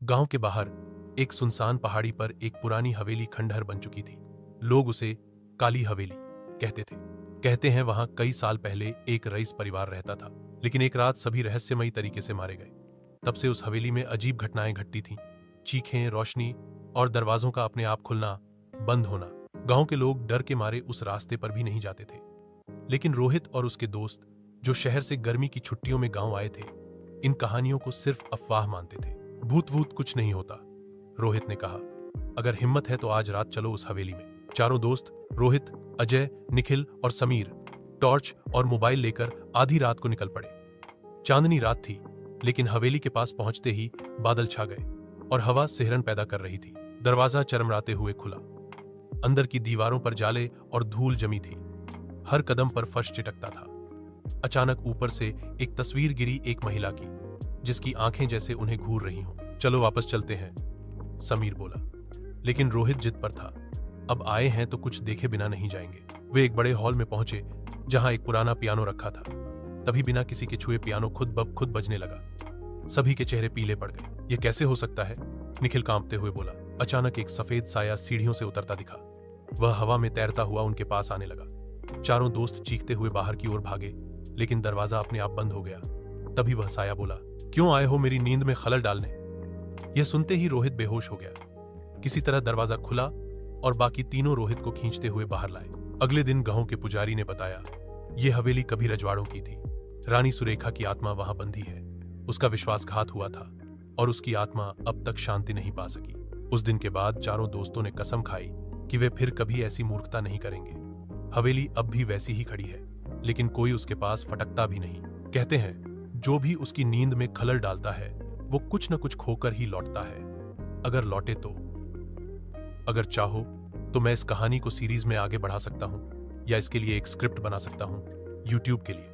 गांव के बाहर एक सुनसान पहाड़ी पर एक पुरानी हवेली खंडहर बन चुकी थी। लोग उसे काली हवेली कहते थे। कहते हैं वहां कई साल पहले एक रईस परिवार रहता था, लेकिन एक रात सभी रहस्यमयी तरीके से मारे गए। तब से उस हवेली में अजीब घटनाएं घटती थीं। चीखें, रोशनी और दरवाजों का अपने आप खुलना, बंद होना। गांव के लोग डर के मारे उस रास्ते पर भी नहीं जाते थे। लेकिन रोहित और उसके दोस्त, जो शहर से गर्मी की छुट्टियों में गांव आए थे, इन कहानियों को सिर्फ अफवाह मानते थे। भूत वूत कुछ नहीं होता, रोहित ने कहा। अगर हिम्मत है तो आज रात चलो उस हवेली में। चारों दोस्त रोहित, अजय, निखिल और समीर टॉर्च और मोबाइल लेकर आधी रात को निकल पड़े। चांदनी रात थी, लेकिन हवेली के पास पहुंचते ही बादल छा गए और हवा सिहरन पैदा कर रही थी। दरवाजा चरमराते हुए खुला। अंदर की दीवारों पर जाले और धूल जमी थी। हर कदम पर फर्श चिटकता था। अचानक ऊपर से एक तस्वीर गिरी, एक महिला की, जिसकी आंखें जैसे उन्हें घूर रही हों। चलो वापस चलते हैं, समीर बोला। लेकिन रोहित जिद पर था। अब आए हैं तो कुछ देखे बिना नहीं जाएंगे। वे एक बड़े हॉल में पहुंचे जहां एक पुराना पियानो रखा था। तभी बिना किसी के छुए पियानो खुद ब खुद बजने लगा। सभी के चेहरे पीले पड़ गए। यह कैसे हो सकता है? निखिल कांपते हुए बोला। अचानक एक सफेद साया सीढ़ियों से उतरता दिखा। वह हवा में तैरता हुआ उनके पास आने लगा। चारों दोस्त चीखते हुए बाहर की ओर भागे, लेकिन दरवाजा अपने आप बंद हो गया। तभी वह साया बोला, क्यों आए हो मेरी नींद में खलल डालने? यह सुनते ही रोहित बेहोश हो गया। किसी तरह दरवाजा खुला और बाकी तीनों रोहित को खींचते हुए बाहर लाए। अगले दिन गांव के पुजारी ने बताया, यह हवेली कभी रजवाड़ों की थी। रानी सुरेखा की आत्मा वहां बंधी है। उसका विश्वासघात हुआ था और उसकी आत्मा अब तक शांति नहीं पा सकी। उस दिन के बाद चारों दोस्तों ने कसम खाई कि वे फिर कभी ऐसी मूर्खता नहीं करेंगे। हवेली अब भी वैसी ही खड़ी है, लेकिन कोई उसके पास फटकता भी नहीं। कहते हैं जो भी उसकी नींद में खलल डालता है वो कुछ न कुछ खोकर ही लौटता है। अगर लौटे तो, अगर चाहो तो मैं इस कहानी को सीरीज में आगे बढ़ा सकता हूं, या इसके लिए एक स्क्रिप्ट बना सकता हूं, यूट्यूब के लिए।